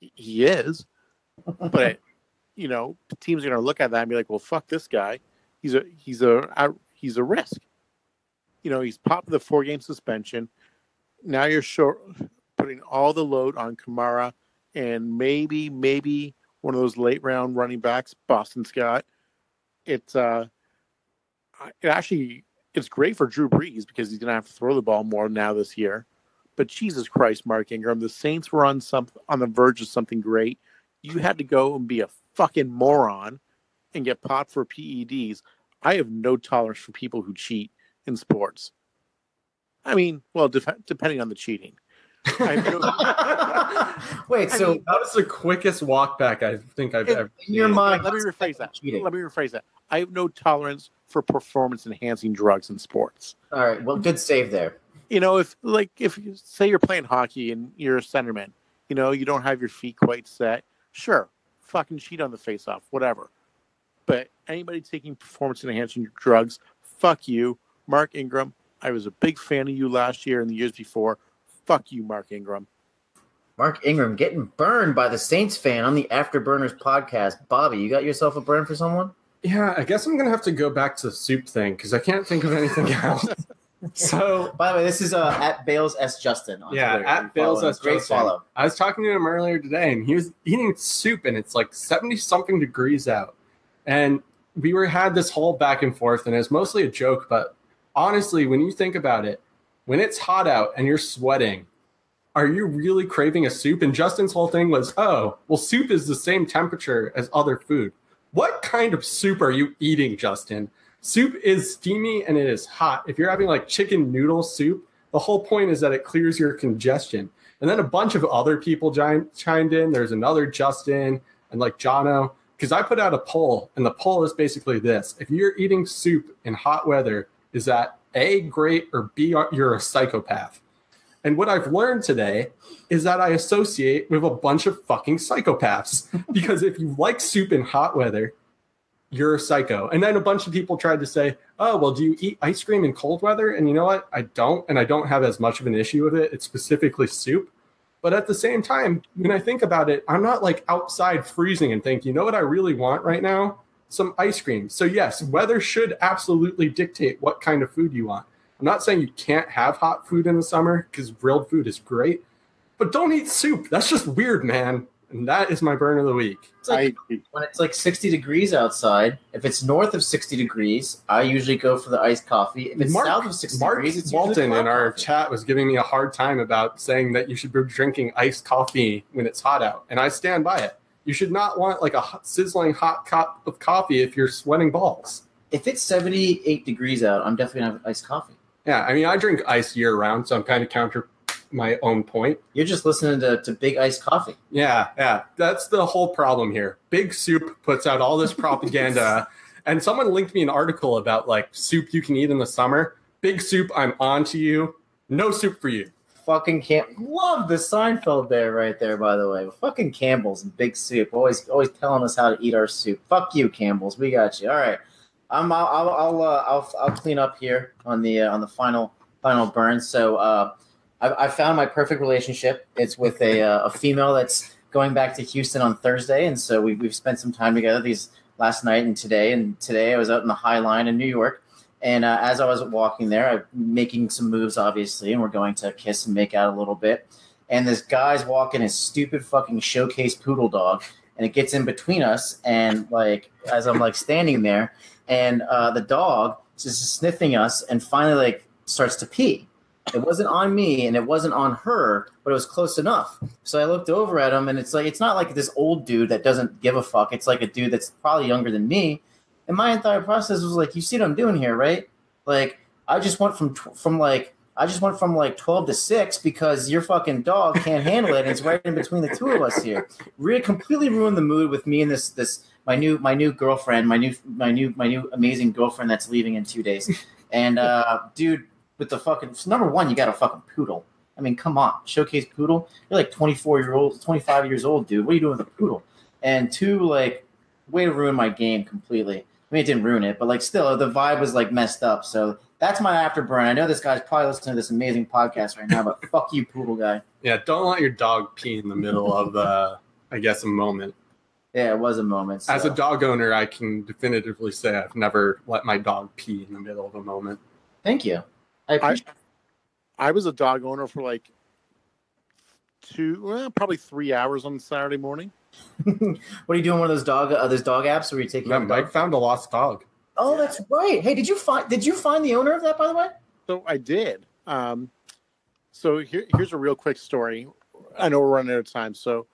He is, but teams are going to look at that and be like, "Well, fuck this guy. He's a risk." He's popped with a 4-game suspension. Now you're putting all the load on Kamara and maybe one of those late round running backs, Boston Scott. It's great for Drew Brees because he's going to have to throw the ball more now this year. But Jesus Christ, Mark Ingram, the Saints were on the verge of something great. You had to go and be a fucking moron and get popped for PEDs. I have no tolerance for people who cheat in sports. I mean, well, depending on the cheating. Wait, so that was the quickest walk back I think I've ever seen. In your mind, let me rephrase that. I have no tolerance for performance-enhancing drugs in sports. All right, well, good save there. If you say you're playing hockey and you're a centerman, you don't have your feet quite set. Sure, fucking cheat on the face-off, whatever. But anybody taking performance-enhancing drugs, fuck you, Mark Ingram. I was a big fan of you last year and the years before. Fuck you, Mark Ingram. Mark Ingram getting burned by the Saints fan on the Afterburners podcast. Bobby, you got yourself a burn for someone? Yeah, I guess I'm going to have to go back to the soup thing because I can't think of anything else. So, by the way, this is at Bales S. Justin on Twitter. At Bales S. Great Justin. follow. I was talking to him earlier today, and he was eating soup, and it's like 70-something degrees out. And we had this whole back and forth, and it was mostly a joke, but honestly, when you think about it, when it's hot out and you're sweating, are you really craving a soup? And Justin's whole thing was, oh, well, soup is the same temperature as other food. What kind of soup are you eating, Justin? Soup is steamy and it is hot. If you're having like chicken noodle soup, the whole point is that it clears your congestion. And then a bunch of other people chimed in. There's another Justin and like Jono, because I put out a poll, and the poll is basically this. If you're eating soup in hot weather, is that A, great, or B, you're a psychopath? And what I've learned today is that I associate with a bunch of fucking psychopaths. Because if you like soup in hot weather, you're a psycho. And then a bunch of people tried to say, oh, well, do you eat ice cream in cold weather? And you know what? I don't, and I don't have as much of an issue with it. It's specifically soup. But at the same time, when I think about it, I'm not like outside freezing and think, you know what I really want right now? Some ice cream. So yes, weather should absolutely dictate what kind of food you want. I'm not saying you can't have hot food in the summer because grilled food is great, but don't eat soup. That's just weird, man. And that is my burn of the week. It's like when it's like 60 degrees outside, if it's north of 60 degrees, I usually go for the iced coffee. If it's south of 60 degrees, it's Walton in our coffee. chat was giving me a hard time about saying that you should be drinking iced coffee when it's hot out, and I stand by it. You should not want like a sizzling hot cup of coffee if you're sweating balls. If it's 78 degrees out, I'm definitely going to have iced coffee. Yeah, I mean, I drink ice year-round, so I'm kind of counter my own point. You're just listening to Big Iced Coffee. Yeah. That's the whole problem here. Big Soup puts out all this propaganda, and someone linked me an article about, like, soup you can eat in the summer. Big Soup, I'm on to you. No soup for you. Fucking love the Seinfeld there right there, by the way. Fucking Campbell's and Big Soup. Always telling us how to eat our soup. Fuck you, Campbell's. We got you. All right. I'll clean up here on the final burn. So I found my perfect relationship. It's with a female that's going back to Houston on Thursday, and so we've spent some time together these last night and today. And today I was out in the High Line in New York, and as I was walking there, I'm making some moves, obviously, and we're going to kiss and make out a little bit. And this guy's walking his stupid fucking showcase poodle dog, and it gets in between us. And like as I'm like standing there, and the dog is just sniffing us, and finally like starts to pee. It wasn't on me and it wasn't on her, but it was close enough. So I looked over at him, and it's not like this old dude that doesn't give a fuck. It's like a dude that's probably younger than me. And my entire process was like, you see what I'm doing here, right? Like I just went from 12 to 6 because your fucking dog can't handle it, and it's right in between the two of us here. Really completely ruined the mood with me and this my new girlfriend, my new amazing girlfriend that's leaving in 2 days. And dude, with the fucking number one, you got a fucking poodle. I mean, come on, showcase poodle. You're like 25 years old, dude. What are you doing with a poodle? And two, like, way to ruin my game completely. I mean, it didn't ruin it, but like, still, the vibe was like messed up. So that's my afterburn. I know this guy's probably listening to this amazing podcast right now, but fuck you, poodle guy. Yeah, don't let your dog pee in the middle of, I guess, a moment. Yeah, it was a moment. So. As a dog owner, I can definitively say I've never let my dog pee in the middle of a moment. Thank you. I was a dog owner for like probably 3 hours on Saturday morning. What are you doing? One of those dog apps where you take? Yeah, Mike found a lost dog. Oh, that's right. Hey, did you find the owner of that, by the way? So I did. So here's a real quick story. I know we're running out of time. So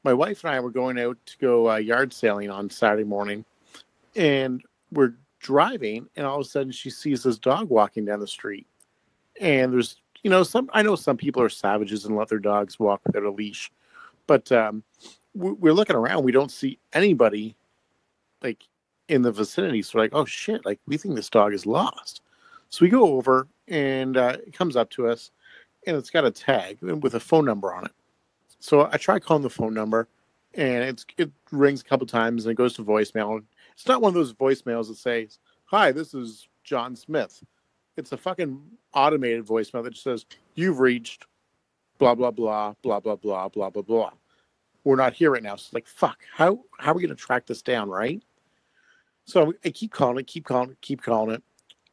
my wife and I were going out to go yard sailing on Saturday morning, and we're driving, and all of a sudden she sees this dog walking down the street. And there's, I know some people are savages and let their dogs walk without a leash, but we're looking around. We don't see anybody like in the vicinity. So we're like, oh shit, like we think this dog is lost. So we go over, and it comes up to us, and it's got a tag with a phone number on it. So I try calling the phone number, and it rings a couple times, and it goes to voicemail. It's not one of those voicemails that says, "Hi, this is John Smith." It's a fucking automated voicemail that just says, "You've reached blah, blah, blah, blah, blah, blah, blah, blah, blah. We're not here right now." So it's like, fuck, how are we going to track this down, right? So I keep calling it.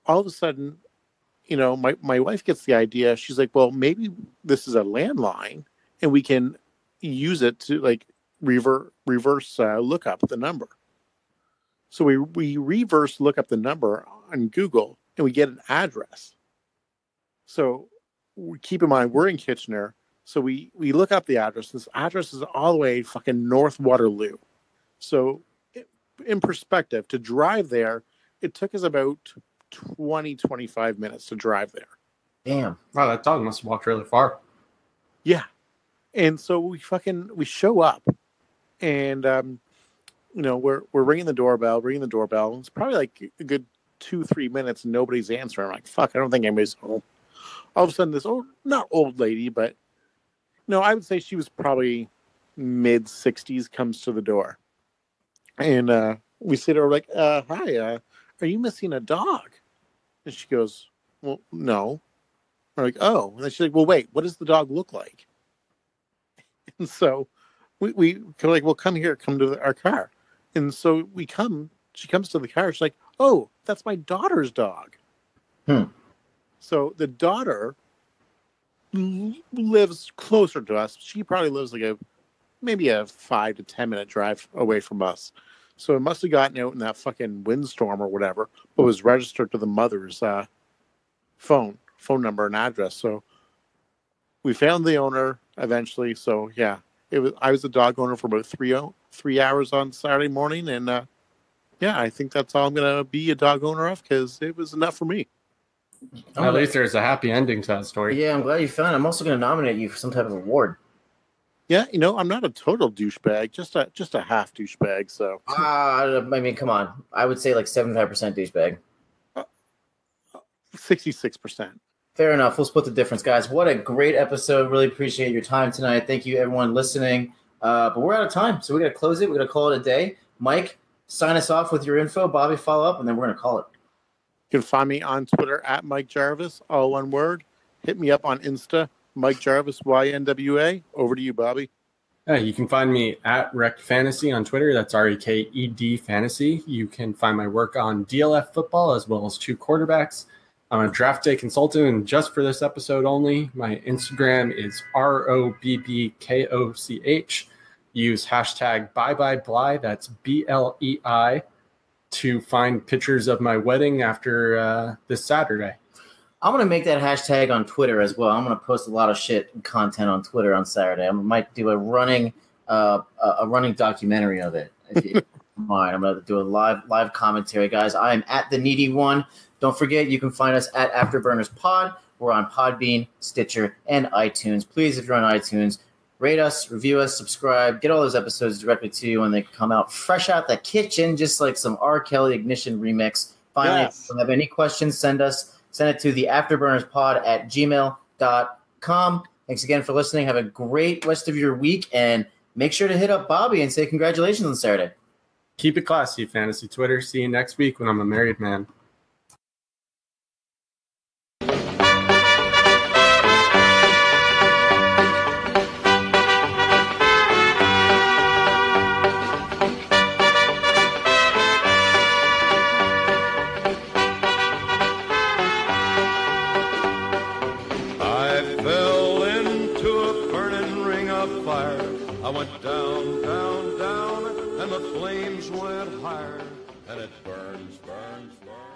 All of a sudden, my wife gets the idea. She's like, well, maybe this is a landline, and we can use it to, like, reverse look up the number. So we reverse look up the number on Google, and we get an address. So keep in mind, we're in Kitchener. So we look up the address. This address is all the way fucking North Waterloo. So in perspective, to drive there, it took us about 25 minutes to drive there. Damn. Wow, that dog must have walked really far. Yeah. And so we show up, and we're ringing the doorbell. It's probably like a good 2-3 minutes, and nobody's answering. I'm like, fuck, I don't think anybody's home. All of a sudden, this not old lady, but I would say she was probably mid-60s, comes to the door. And we say to her, like, hi, are you missing a dog? And she goes, well, no. We're like, oh. And then she's like, well, wait, what does the dog look like? And so we like, well, come here, come to our car. And so she comes to the car. She's like, oh, that's my daughter's dog. So the daughter lives closer to us. She probably lives like maybe a 5 to 10 minute drive away from us. So it must have gotten out in that fucking windstorm or whatever, but was registered to the mother's phone number and address. So we found the owner eventually. So yeah, I was a dog owner for about 3 hours on Saturday morning, and yeah, I think that's all I'm gonna be a dog owner of because it was enough for me. At least there's a happy ending to that story. Yeah, I'm glad you found it. I'm also going to nominate you for some type of award. Yeah, I'm not a total douchebag, just a half douchebag. So I mean, come on. I would say like 75% douchebag. 66%. Fair enough. We'll split the difference, guys. What a great episode. Really appreciate your time tonight. Thank you, everyone listening. But we're out of time, so we got to close it. We got to call it a day. Mike, sign us off with your info. Bobby, follow up, and then we're going to call it. You can find me on Twitter at Mike Jarvis, all one word. Hit me up on Insta, Mike Jarvis, YNWA. Over to you, Bobby. You can find me at Rekt Fantasy on Twitter. That's REKED Fantasy. You can find my work on DLF football as well as 2 quarterbacks. I'm a draft day consultant, and just for this episode only, my Instagram is ROBBKOCH. Use hashtag ByeByeBly, that's BLEI, to find pictures of my wedding after this Saturday. I'm going to make that hashtag on Twitter as well. I'm going to post a lot of shit and content on Twitter on Saturday. I might do a running documentary of it. If you mind, I'm going to do a live commentary, guys. I am at the Needy One. Don't forget, you can find us at Afterburners Pod. We're on Podbean, Stitcher, and iTunes. Please, if you're on iTunes, rate us, review us, subscribe, get all those episodes directly to you when they come out fresh out the kitchen, just like some R. Kelly Ignition remix. Finally, Yes. if you have any questions, send it to the afterburnerspod@gmail.com. Thanks again for listening. Have a great rest of your week, and make sure to hit up Bobby and say congratulations on Saturday. Keep it classy, Fantasy Twitter. See you next week when I'm a married man. I went down, down, down, and the flames went higher, and it burns, burns, burns.